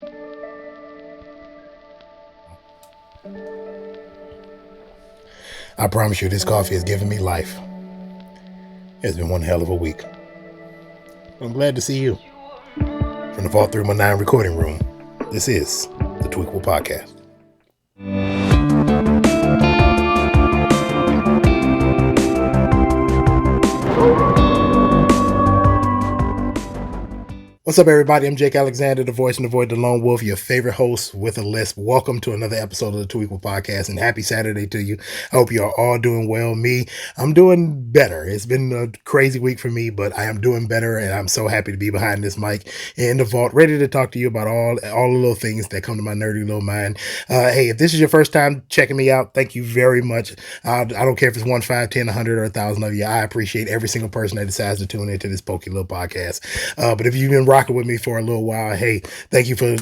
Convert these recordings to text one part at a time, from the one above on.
I promise you, this coffee has given me life. It's been one hell of a week. I'm glad to see you. From the Vault 319 recording room, this is the Tweakable Podcast. What's up, everybody? I'm Jake Alexander, the voice and the void, the lone wolf, your favorite host with a lisp. Welcome to another episode of the Tweakable Podcast, and happy Saturday to you. I hope you are all doing well. I'm doing better. It's been a crazy week for me, but I am doing better, and I'm so happy to be behind this mic in the vault, ready to talk to you about all the little things that come to my nerdy little mind. Hey, if this is your first time checking me out, thank you very much. I don't care if it's 1, 5, 10, 100, or 1,000 of you. I appreciate every single person that decides to tune into this pokey little podcast. But if you've been rocking with me for a little while, hey, thank you for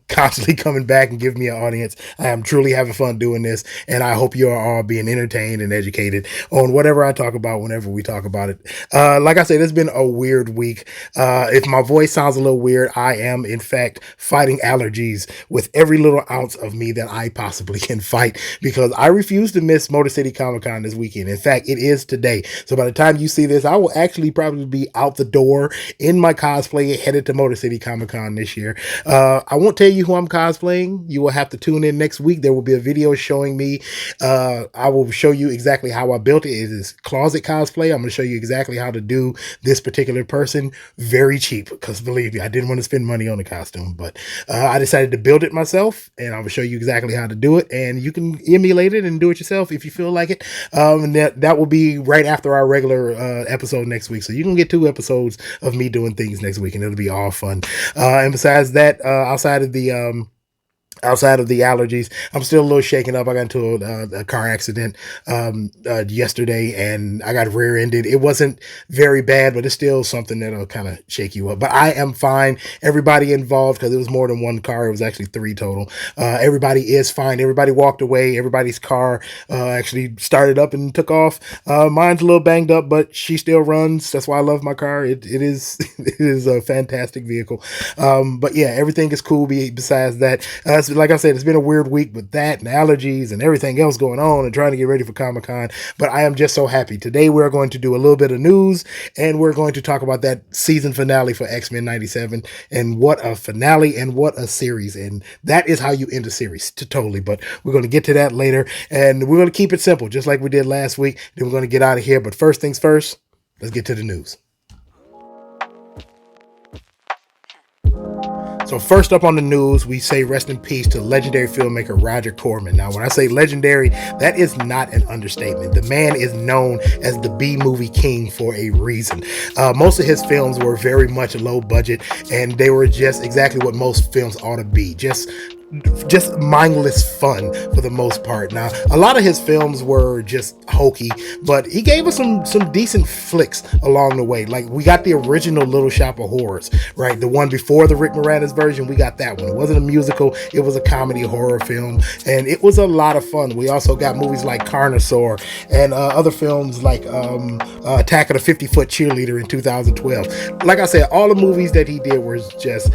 constantly coming back and giving me an audience. I am truly having fun doing this, and I hope you are all being entertained and educated on whatever I talk about whenever we talk about it. Like I said, it's been a weird week. If my voice sounds a little weird, I am in fact fighting allergies with every little ounce of me that I possibly can fight, because I refuse to miss Motor City Comic Con this weekend. In fact, it is today. So by the time you see this, I will actually probably be out the door in my cosplay headed to Motor City Comic Con this year. I won't tell you who I'm cosplaying. You will have to tune in next week. There will be a video showing me. I will show you exactly how I built it. It is closet cosplay. I'm going to show you exactly how to do this particular person very cheap, because believe me, I didn't want to spend money on the costume, but I decided to build it myself, and I will show you exactly how to do it, and you can emulate it and do it yourself if you feel like it. And that will be right after our regular episode next week. So you can get 2 episodes of me doing things next week, and it'll be all fun. And besides that, outside of the allergies, I'm still a little shaken up. I got into a car accident yesterday, and I got rear-ended. It wasn't very bad, but it's still something that'll kind of shake you up. But I am fine. Everybody involved, because it was more than one car. It was actually 3 total. Everybody is fine. Everybody walked away. Everybody's car actually started up and took off. Mine's a little banged up, but she still runs. That's why I love my car. It is it is a fantastic vehicle. But yeah, everything is cool besides that. Like I said, it's been a weird week with that and allergies and everything else going on and trying to get ready for Comic-Con. But I am just so happy. Today we're going to do a little bit of news, and we're going to talk about that season finale for X-Men 97. And what a finale and what a series. And that is how you end a series, totally. But we're going to get to that later. And we're going to keep it simple, just like we did last week. Then we're going to get out of here. But first things first, let's get to the news. So first up on the news, we say rest in peace to legendary filmmaker Roger Corman. Now, when I say legendary, that is not an understatement. The man is known as the B-movie king for a reason. Most of his films were very much low budget, and they were just exactly what most films ought to be. Just mindless fun for the most part. Now, a lot of his films were just hokey, but he gave us some decent flicks along the way. Like, we got the original Little Shop of Horrors, right? The one before the Rick Moranis version, we got that one. It wasn't a musical, it was a comedy horror film, and it was a lot of fun. We also got movies like Carnosaur and other films like Attack of the 50-Foot Cheerleader in 2012. Like I said, all the movies that he did were just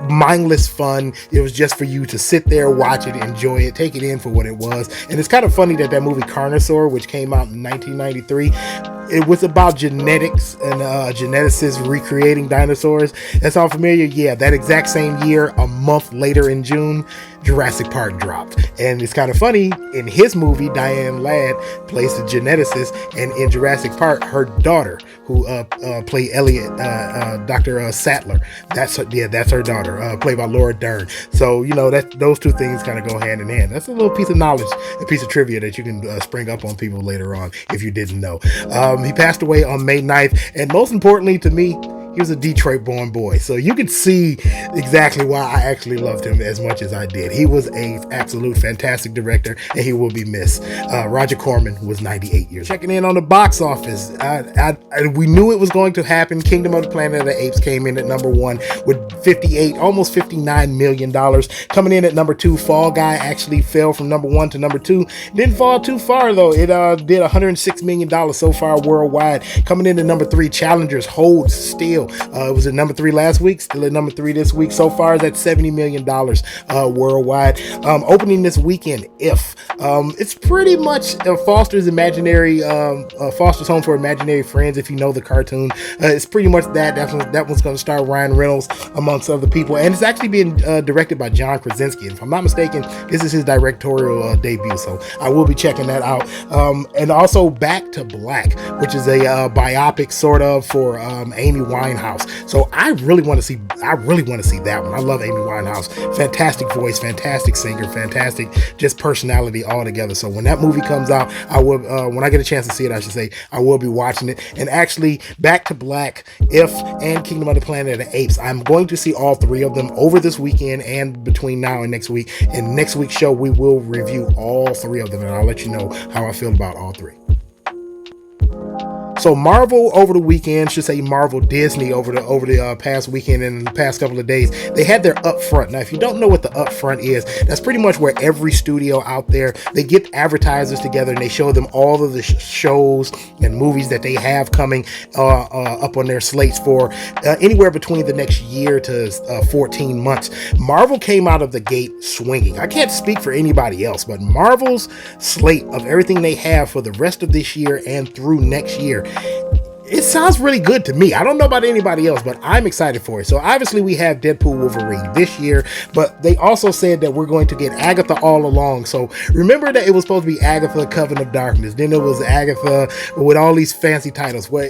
mindless fun. It was just for you to sit there, watch it, enjoy it, take it in for what it was. And it's kind of funny that movie Carnosaur, which came out in 1993, it was about genetics and geneticists recreating dinosaurs. That sound familiar? Yeah, that exact same year, a month later in June, Jurassic Park dropped. And it's kind of funny, in his movie, Diane Ladd plays the geneticist, and in Jurassic Park, her daughter, who played Elliot, Dr. Sattler, that's her daughter, played by Laura Dern. So, those two things kind of go hand in hand. That's a little piece of knowledge, a piece of trivia that you can spring up on people later on if you didn't know. He passed away on May 9th, and most importantly to me, he was a Detroit-born boy. So you can see exactly why I actually loved him as much as I did. He was an absolute fantastic director, and he will be missed. Roger Corman was 98 years old. Checking in on the box office. We knew it was going to happen. Kingdom of the Planet of the Apes came in at number 1 with 58, almost $59 million. Coming in at number 2, Fall Guy actually fell from number 1 to number 2. Didn't fall too far, though. It did $106 million so far worldwide. Coming in at number 3, Challengers Hold Still deal. It was at number 3 last week, still at number 3 this week. So far, that's $70 million worldwide. Opening this weekend, If. It's pretty much Foster's Home for Imaginary Friends, if you know the cartoon. It's pretty much that. That one's going to star Ryan Reynolds, amongst other people. And it's actually being directed by John Krasinski. If I'm not mistaken, this is his directorial debut. So I will be checking that out. And also Back to Black, which is a biopic sort of for Amy Winehouse. So I really want to see that one. I love Amy Winehouse. Fantastic voice, fantastic singer, fantastic just personality altogether. So when that movie comes out, I will when I get a chance to see it, I should say, I will be watching it. And actually, Back to Black, If, and Kingdom of the Planet of the Apes, I'm going to see all 3 of them over this weekend and between now and next week. In next week's show, we will review all 3 of them, and I'll let you know how I feel about all 3. So Marvel over the weekend, should say Marvel Disney over the past weekend and the past couple of days, they had their upfront. Now, if you don't know what the upfront is, that's pretty much where every studio out there, they get advertisers together and they show them all of the shows and movies that they have coming up on their slates for anywhere between the next year to 14 months. Marvel came out of the gate swinging. I can't speak for anybody else, but Marvel's slate of everything they have for the rest of this year and through next year, it sounds really good to me. I don't know about anybody else, but I'm excited for it. So obviously we have Deadpool Wolverine this year, but they also said that we're going to get Agatha all along. So remember that it was supposed to be Agatha Coven of Darkness. Then it was Agatha with all these fancy titles. Well,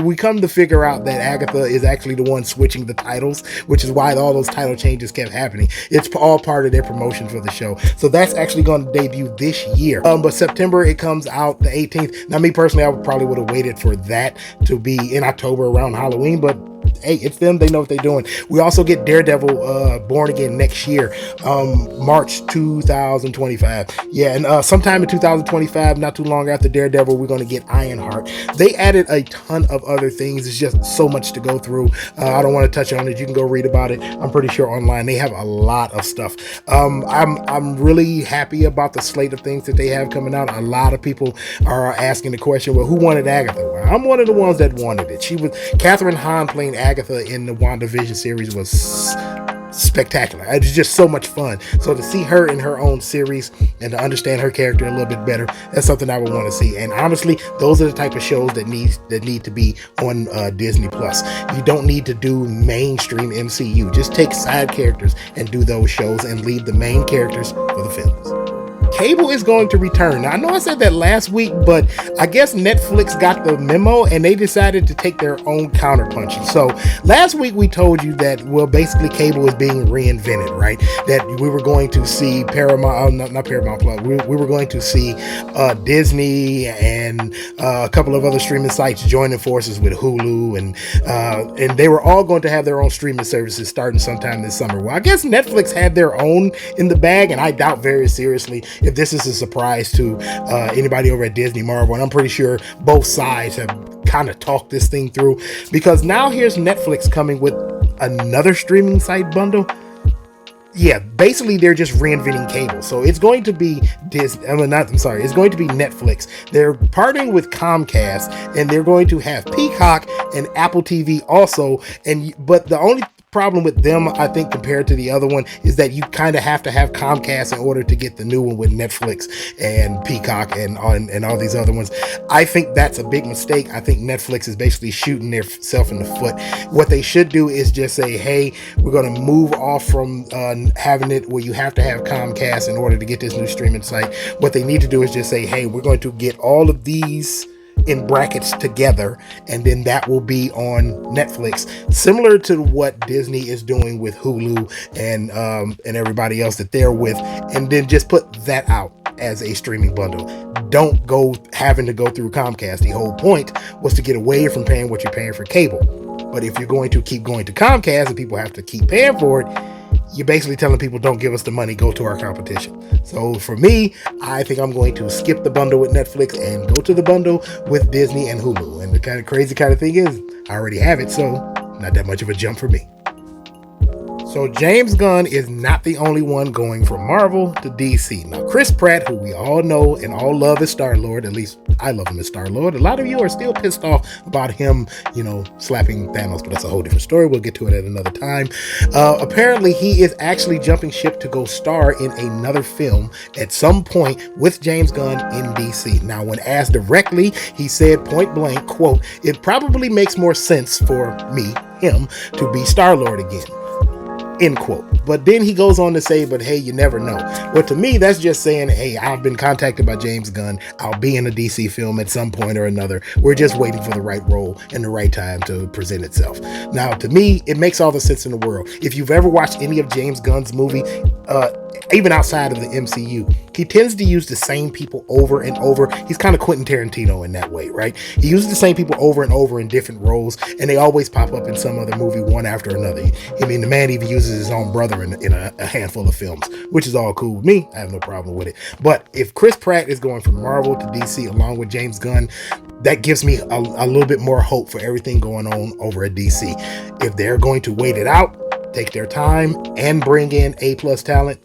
we come to figure out that Agatha is actually the one switching the titles, which is why all those title changes kept happening. It's all part of their promotion for the show. So that's actually going to debut this year. But September, it comes out the 18th. Now, me personally, I probably would have waited for that to be in October around Halloween, but hey, it's them. They know what they're doing. We also get Daredevil Born Again next year, March 2025. Yeah, and sometime in 2025, not too long after Daredevil, we're going to get Ironheart. They added a ton of other things. It's just so much to go through. I don't want to touch on it. You can go read about it. I'm pretty sure online they have a lot of stuff. I'm really happy about the slate of things that they have coming out. A lot of people are asking the question, well, who wanted Agatha? Well, I'm one of the ones that wanted it. She was Catherine Hahn playing Agatha in the WandaVision series was spectacular. It was just so much fun. So to see her in her own series and to understand her character a little bit better, that's something I would want to see. And honestly, those are the type of shows that need to be on Disney Plus. You don't need to do mainstream MCU. Just take side characters and do those shows and leave the main characters for the films. Cable is going to return. Now, I know I said that last week, but I guess Netflix got the memo and they decided to take their own counterpunching. So last week we told you that, well, basically cable is being reinvented, right? That we were going to see Paramount, not Paramount Plus, we were going to see Disney and a couple of other streaming sites joining forces with Hulu, and they were all going to have their own streaming services starting sometime this summer. Well, I guess Netflix had their own in the bag, and I doubt very seriously if this is a surprise to anybody over at Disney, Marvel, and I'm pretty sure both sides have kind of talked this thing through, because now here's Netflix coming with another streaming site bundle. Yeah, basically they're just reinventing cable. So it's going to be it's going to be Netflix. They're partnering with Comcast, and they're going to have Peacock and Apple TV also. But the only problem with them, I think, compared to the other one, is that you kind of have to have Comcast in order to get the new one with Netflix and Peacock and all these other ones. I think that's a big mistake. I think Netflix is basically shooting themselves in the foot. What they should do is just say, hey, we're going to move off from having it where you have to have Comcast in order to get this new streaming site. What they need to do is just say, hey, we're going to get all of these in brackets together, and then that will be on Netflix, similar to what Disney is doing with Hulu and everybody else that they're with, and then just put that out as a streaming bundle. Don't go having to go through Comcast. The whole point was to get away from paying what you're paying for cable. But if you're going to keep going to Comcast and people have to keep paying for it, you're basically telling people, don't give us the money, go to our competition. So for me, I think I'm going to skip the bundle with Netflix and go to the bundle with Disney and Hulu. And the crazy thing is, I already have it, so not that much of a jump for me. So James Gunn is not the only one going from Marvel to DC. Now, Chris Pratt, who we all know and all love as Star-Lord, at least I love him as Star-Lord. A lot of you are still pissed off about him, slapping Thanos, but that's a whole different story. We'll get to it at another time. Apparently, he is actually jumping ship to go star in another film at some point with James Gunn in DC. Now, when asked directly, he said point blank, quote, "It probably makes more sense for him, to be Star-Lord again." End quote. But then he goes on to say, but hey, you never know. Well, to me, that's just saying, hey, I've been contacted by James Gunn. I'll be in a DC film at some point or another. We're just waiting for the right role and the right time to present itself. Now, to me, it makes all the sense in the world. If you've ever watched any of James Gunn's movie, even outside of the MCU, he tends to use the same people over and over. He's kind of Quentin Tarantino in that way, right? He uses the same people over and over in different roles, and they always pop up in some other movie one after another. I mean, the man even uses his own brother in a handful of films, which is all cool with me. I have no problem with it. But if Chris Pratt is going from Marvel to DC along with James Gunn, that gives me a little bit more hope for everything going on over at DC. If they're going to wait it out, take their time, and bring in A+ talent,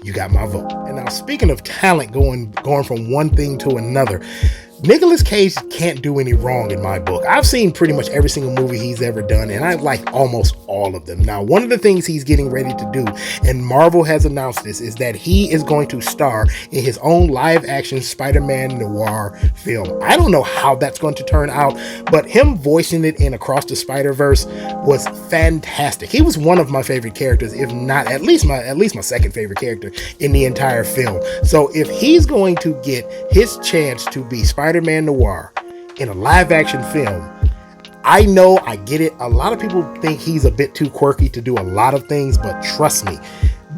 you got my vote. And now, speaking of talent going from one thing to another, Nicolas Cage can't do any wrong in my book. I've seen pretty much every single movie he's ever done, and I like almost all of them. Now, one of the things he's getting ready to do, and Marvel has announced this, is that he is going to star in his own live-action Spider-Man noir film. I don't know how that's going to turn out, but him voicing it in Across the Spider-Verse was fantastic. He was one of my favorite characters, if not at least my second favorite character in the entire film. So if he's going to get his chance to be Spider-Man noir in a live-action film, I know, I get it. A lot of people think he's a bit too quirky to do a lot of things, but trust me,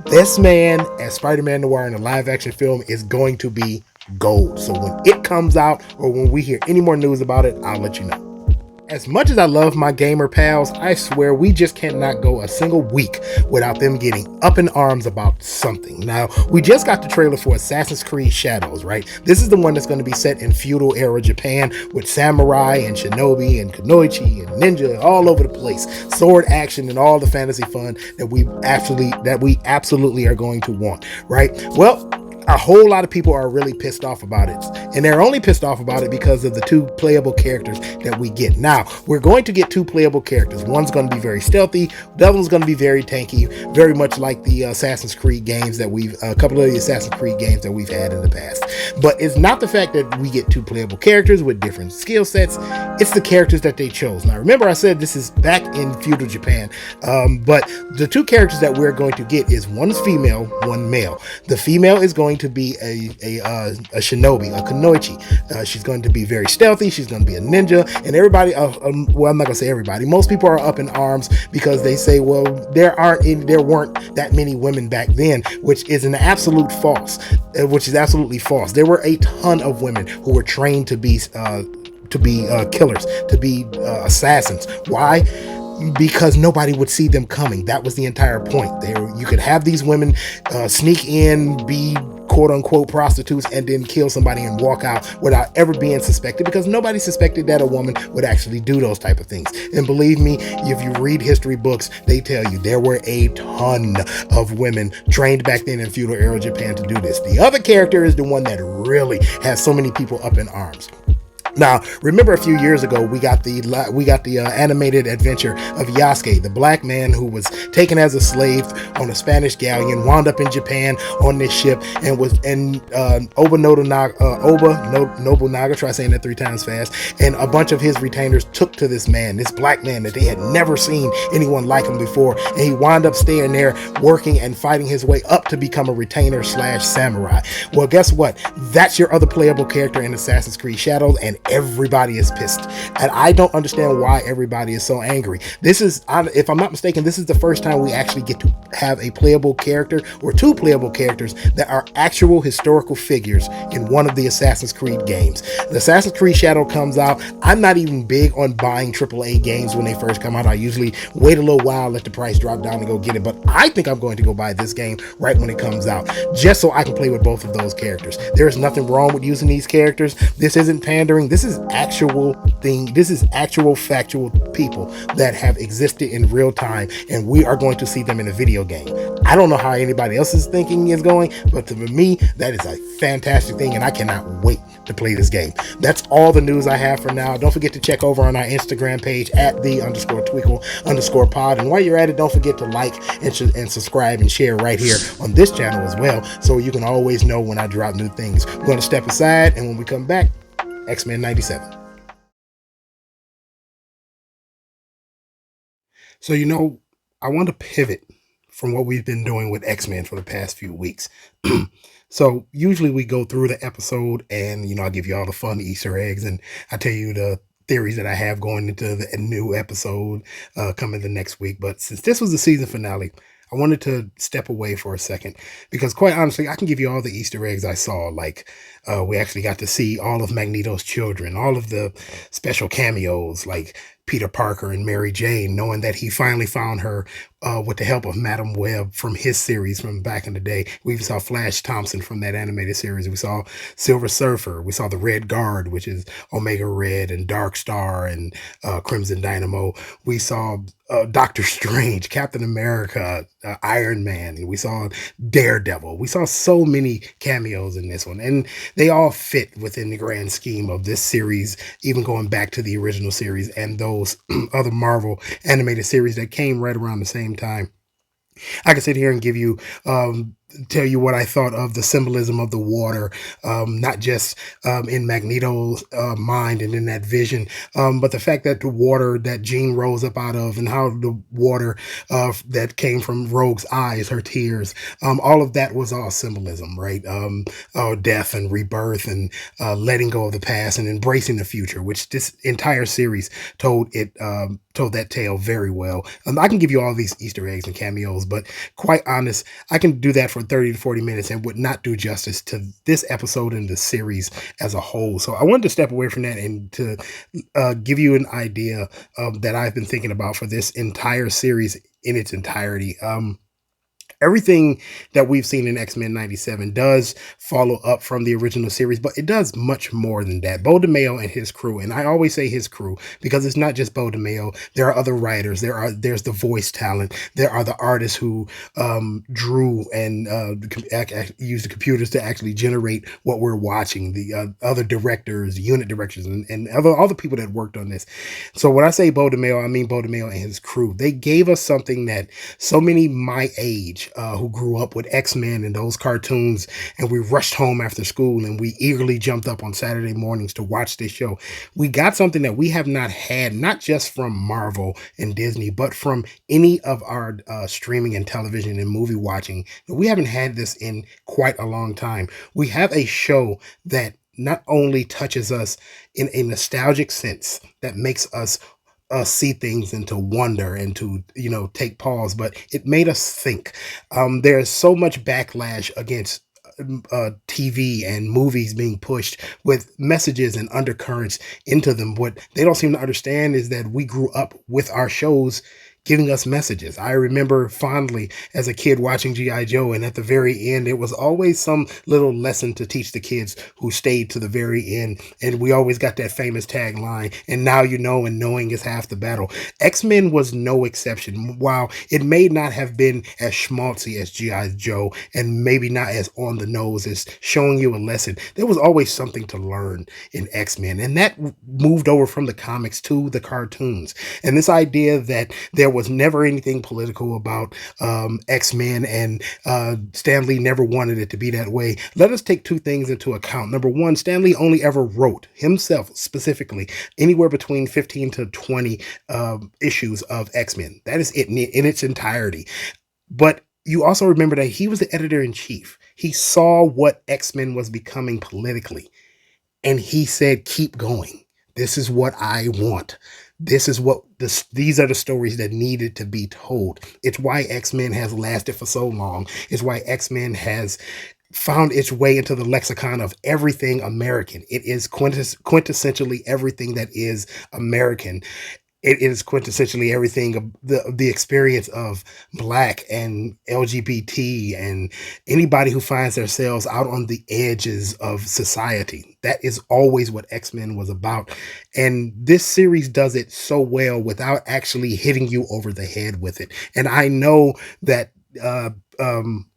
this man as Spider-Man noir in a live-action film is going to be gold. So when it comes out, or when we hear any more news about it, I'll let you know. As much as I love my gamer pals, I swear we just cannot go a single week without them getting up in arms about something. Now, we just got the trailer for Assassin's Creed Shadows, right? This is the one that's going to be set in feudal era Japan with samurai and shinobi and kunoichi and ninja all over the place. Sword action and all the fantasy fun that we absolutely are going to want, right? Well, a whole lot of people are really pissed off about it, and they're only pissed off about it because of the two playable characters that we get. Now, we're going to get two playable characters. One's going to be very stealthy, the other one's going to be very tanky, very much like the Assassin's Creed games that a couple of the Assassin's Creed games that we've had in the past. But it's not the fact that we get two playable characters with different skill sets, it's the characters that they chose. Now, remember I said this is back in feudal Japan, but the two characters that we're going to get is one's female, one male. The female is going to be a shinobi, a kunoichi. She's going to be very stealthy. She's going to be a ninja, and everybody, well, I'm not going to say everybody. Most people are up in arms because they say, well, there weren't that many women back then, which is absolutely false. There were a ton of women who were trained to be killers, to be assassins. Why? Because nobody would see them coming. That was the entire point. You could have these women sneak in, be quote-unquote prostitutes, and then kill somebody and walk out without ever being suspected, because nobody suspected that a woman would actually do those type of things. And believe me, if you read history books, they tell you there were a ton of women trained back then in feudal era Japan to do this. The other character is the one that really has so many people up in arms. Now, remember a few years ago, we got the animated adventure of Yasuke, the black man who was taken as a slave on a Spanish galleon, wound up in Japan on this ship, and Oba Nobunaga, try saying that 3 times fast, and a bunch of his retainers took to this man, this black man that they had never seen anyone like him before, and he wound up staying there, working and fighting his way up to become a retainer / samurai. Well, guess what? That's your other playable character in Assassin's Creed Shadows, and everybody is pissed, and I don't understand why everybody is so angry. This is, if I'm not mistaken, this is the first time we actually get to have a playable character, or 2 playable characters that are actual historical figures in one of the Assassin's Creed games. The Assassin's Creed Shadow comes out. I'm not even big on buying AAA games when they first come out. I usually wait a little while, let the price drop down and go get it, but I think I'm going to go buy this game right when it comes out, just so I can play with both of those characters. There is nothing wrong with using these characters. This isn't pandering. This is actual thing. This is actual factual people that have existed in real time, and we are going to see them in a video game. I don't know how anybody else's thinking is going, but to me, that is a fantastic thing, and I cannot wait to play this game. That's all the news I have for now. Don't forget to check over on our Instagram page at _tweakle_pod. And while you're at it, don't forget to like and subscribe and share right here on this channel as well, so you can always know when I drop new things. We're going to step aside, and when we come back, X-Men 97. So, I want to pivot from what we've been doing with X-Men for the past few weeks. So usually we go through the episode and, I give you all the fun Easter eggs and I tell you the theories that I have going into the new episode coming the next week. But since this was the season finale, I wanted to step away for a second because quite honestly, I can give you all the Easter eggs I saw. Like we actually got to see all of Magneto's children, all of the special cameos like Peter Parker and Mary Jane, knowing that he finally found her with the help of Madam Web from his series from back in the day. We even saw Flash Thompson from that animated series. We saw Silver Surfer. We saw the Red Guard, which is Omega Red and Dark Star and Crimson Dynamo. We saw Doctor Strange, Captain America, Iron Man. We saw Daredevil. We saw so many cameos in this one, and they all fit within the grand scheme of this series, even going back to the original series and those other Marvel animated series that came right around the same time. I can sit here and give you tell you what I thought of the symbolism of the water, not just in Magneto's mind and in that vision, but the fact that the water that Jean rose up out of and how the water that came from Rogue's eyes, her tears, all of that was all symbolism, right? Death and rebirth and letting go of the past and embracing the future, which this entire series told that tale very well. I can give you all these Easter eggs and cameos, but quite honest, I can do that for 30 to 40 minutes and would not do justice to this episode and the series as a whole. So I wanted to step away from that and to give you an idea that I've been thinking about for this entire series in its entirety. Everything that we've seen in X-Men 97 does follow up from the original series, but it does much more than that. Beau DeMayo and his crew, and I always say his crew because it's not just Beau DeMayo. There are other writers. There's the voice talent. There are the artists who drew and used the computers to actually generate what we're watching. The other directors, unit directors, and all the people that worked on this. So when I say Beau DeMayo, I mean Beau DeMayo and his crew. They gave us something that so many my age who grew up with X-Men and those cartoons, and we rushed home after school and we eagerly jumped up on Saturday mornings to watch this show. We got something that we have not had, not just from Marvel and Disney, but from any of our streaming and television and movie watching. We haven't had this in quite a long time. We have a show that not only touches us in a nostalgic sense, that makes us see things and to wonder and to take pause, but it made us think. There's so much backlash against TV and movies being pushed with messages and undercurrents into them. What they don't seem to understand is that we grew up with our shows giving us messages. I remember fondly as a kid watching G.I. Joe, and at the very end, it was always some little lesson to teach the kids who stayed to the very end. And we always got that famous tagline, and now you know, and knowing is half the battle. X-Men was no exception. While it may not have been as schmaltzy as G.I. Joe, and maybe not as on the nose as showing you a lesson, there was always something to learn in X-Men. And that moved over from the comics to the cartoons. And this idea that there was never anything political about X-Men, and Stan Lee never wanted it to be that way. Let us take two things into account. Number one, Stan Lee only ever wrote himself specifically anywhere between 15 to 20 issues of X-Men. That is it in its entirety. But you also remember that he was the editor-in-chief. He saw what X-Men was becoming politically, and he said, keep going. This is what I want. This is what these are the stories that needed to be told. It's why X-Men has lasted for so long. It's why X-Men has found its way into the lexicon of everything American. It is quintessentially everything that is American. It is quintessentially everything of the experience of black and LGBT and anybody who finds themselves out on the edges of society. That is always what X-Men was about. And this series does it so well without actually hitting you over the head with it. And I know that uh um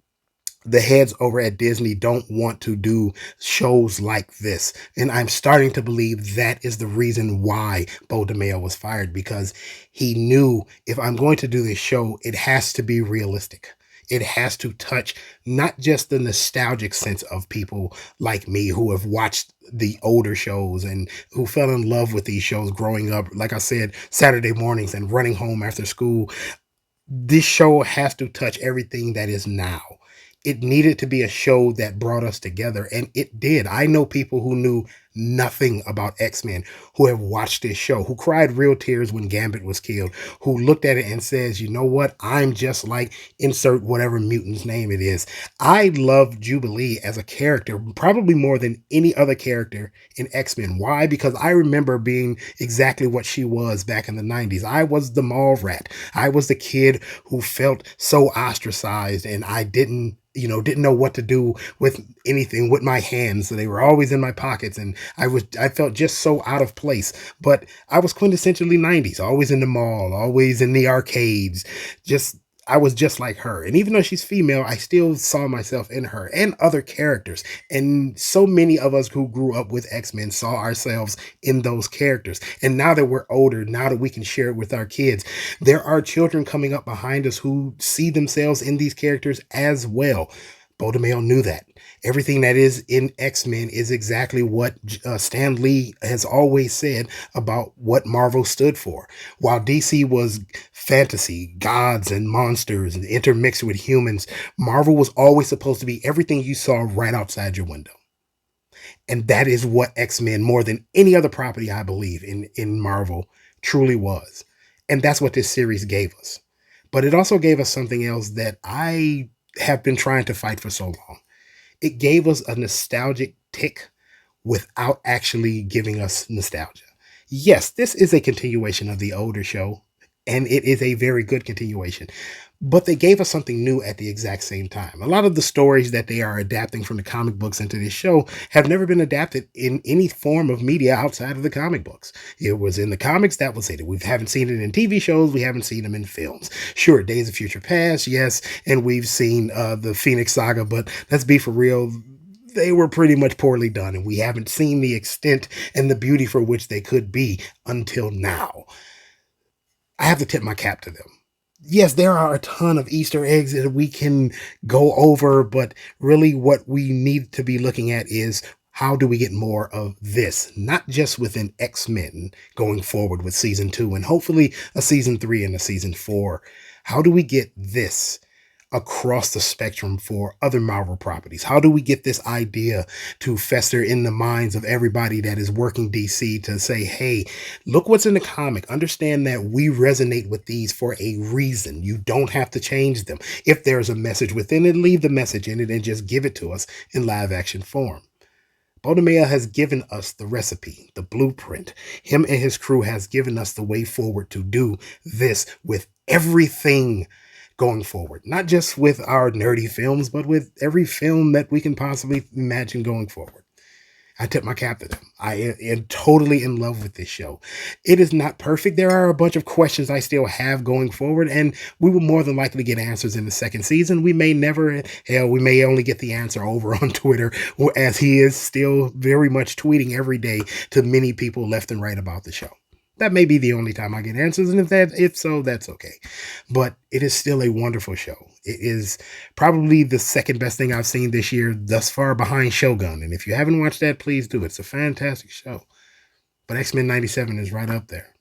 the heads over at Disney don't want to do shows like this. And I'm starting to believe that is the reason why Beau DeMayo was fired, because he knew, if I'm going to do this show, it has to be realistic. It has to touch not just the nostalgic sense of people like me who have watched the older shows and who fell in love with these shows growing up, like I said, Saturday mornings and running home after school. This show has to touch everything that is now. It needed to be a show that brought us together, and it did. I know people who knew nothing about X-Men who have watched this show, who cried real tears when Gambit was killed, who looked at it and says, you know what? I'm just like insert whatever mutant's name it is. I love Jubilee as a character, probably more than any other character in X-Men. Why? Because I remember being exactly what she was back in the 90s. I was the mall rat. I was the kid who felt so ostracized, and I didn't know what to do with anything with my hands. So they were always in my pockets, and I felt just so out of place. But I was quintessentially 90s, always in the mall, always in the arcades. Just I was just like her. And even though she's female, I still saw myself in her and other characters. And so many of us who grew up with X-Men saw ourselves in those characters. And now that we're older, now that we can share it with our kids, there are children coming up behind us who see themselves in these characters as well. Beau DeMayo knew that. Everything that is in X-Men is exactly what Stan Lee has always said about what Marvel stood for. While DC was fantasy, gods and monsters and intermixed with humans, Marvel was always supposed to be everything you saw right outside your window. And that is what X-Men, more than any other property, I believe, in Marvel, truly was. And that's what this series gave us. But it also gave us something else that I have been trying to fight for so long. It gave us a nostalgic tick without actually giving us nostalgia. Yes, this is a continuation of the older show, and it is a very good continuation. But they gave us something new at the exact same time. A lot of the stories that they are adapting from the comic books into this show have never been adapted in any form of media outside of the comic books. It was in the comics, that was it. We haven't seen it in TV shows, we haven't seen them in films. Sure, Days of Future Past, yes, and we've seen the Phoenix Saga, but let's be for real, they were pretty much poorly done, and we haven't seen the extent and the beauty for which they could be until now. I have to tip my cap to them. Yes, there are a ton of Easter eggs that we can go over, but really what we need to be looking at is how do we get more of this? Not just within X-Men going forward with season 2 and hopefully a season 3 and a season 4. How do we get this across the spectrum for other Marvel properties? How do we get this idea to fester in the minds of everybody that is working DC to say, hey, look what's in the comic. Understand that we resonate with these for a reason. You don't have to change them. If there's a message within it, leave the message in it and just give it to us in live action form. Beau DeMayo has given us the recipe, the blueprint. Him and his crew has given us the way forward to do this with everything going forward. Not just with our nerdy films, but with every film that we can possibly imagine going forward. I tip my cap to them. I am totally in love with this show. It is not perfect. There are a bunch of questions I still have going forward, and we will more than likely get answers in the second season. We may never, hell, we may only get the answer over on Twitter, as he is still very much tweeting every day to many people left and right about the show. That may be the only time I get answers, and if so, that's okay. But it is still a wonderful show. It is probably the second best thing I've seen this year thus far, behind Shogun. And if you haven't watched that, please do. It's a fantastic show. But X-Men 97 is right up there.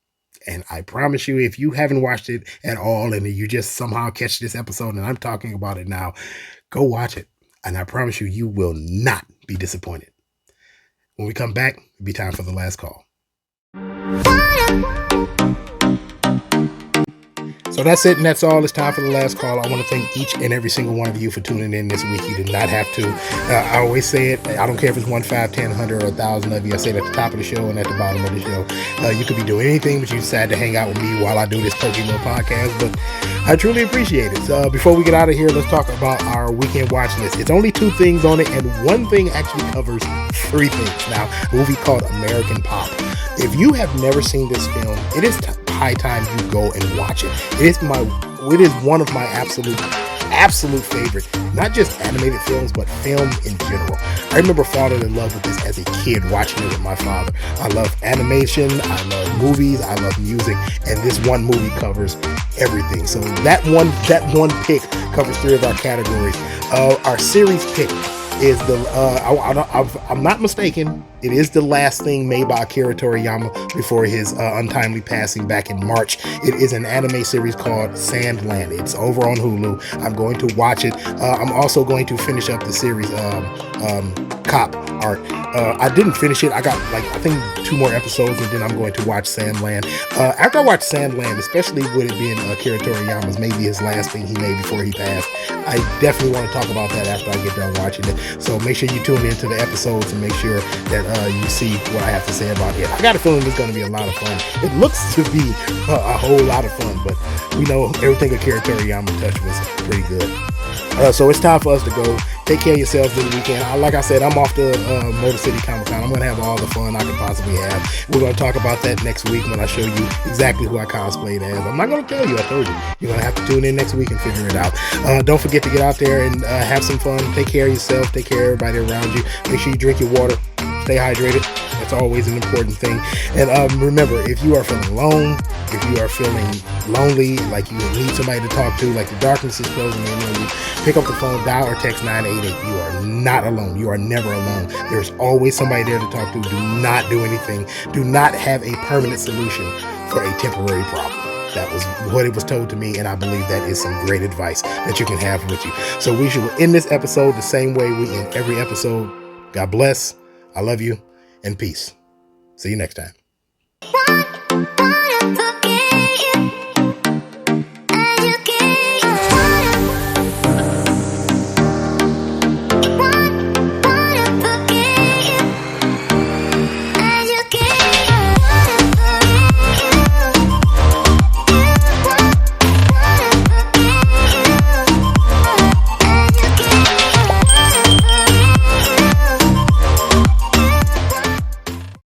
And I promise you, if you haven't watched it at all and you just somehow catch this episode and I'm talking about it now, go watch it. And I promise you, you will not be disappointed. When we come back, it'll be time for the last call. So that's it, and that's all. It's time for the last call. I want to thank each and every single one of you for tuning in this week. You did not have to. I always say it. I don't care if it's 1, 5, 10, 100, or 1,000 of you. I say it at the top of the show and at the bottom of the show. You could be doing anything, but you decided to hang out with me while I do this Pokemon podcast. But I truly appreciate it. Before we get out of here, let's talk about our weekend watch list. It's only 2 things on it, and one thing actually covers 3 things. Now, a movie called American Pop. If you have never seen this film, it is high time you go and watch it. It is one of my absolute favorite, not just animated films, but film in general. I remember falling in love with this as a kid, watching it with my father. I love animation, I love movies, I love music, and this one movie covers everything. So that one pick covers 3 of our categories. Our series pick is I'm not mistaken, it is the last thing made by Akira Toriyama before his untimely passing back in March. It is an anime series called Sandland. It's over on Hulu. I'm going to watch it. I'm also going to finish up the series Cop Art. I didn't finish it. I got I think 2 more episodes, and then I'm going to watch Sandland. After I watch Sandland, especially with it being Akira Toriyama's maybe his last thing he made before he passed, I definitely want to talk about that after I get done watching it. So make sure you tune into the episodes and make sure that you see what I have to say about it. I got a feeling it's going to be a lot of fun. It looks to be a whole lot of fun, but we know everything Akira Toriyama touched was pretty good. So it's time for us to go. Take care of yourselves this weekend. Like I said, I'm off to Motor City Comic Con. I'm going to have all the fun I can possibly have. We're going to talk about that next week when I show you exactly who I cosplayed as. I'm not going to tell you. I told you. You're going to have to tune in next week and figure it out. Don't forget to get out there and have some fun. Take care of yourself. Take care of everybody around you. Make sure you drink your water. Stay hydrated. That's always an important thing. And remember, if you are feeling alone, if you are feeling lonely, like you need somebody to talk to, like the darkness is closing in on you, pick up the phone, dial or text 988. You are not alone. You are never alone. There's always somebody there to talk to. Do not do anything. Do not have a permanent solution for a temporary problem. That was what it was told to me, and I believe that is some great advice that you can have with you. So we should end this episode the same way we end every episode. God bless. I love you, and peace. See you next time.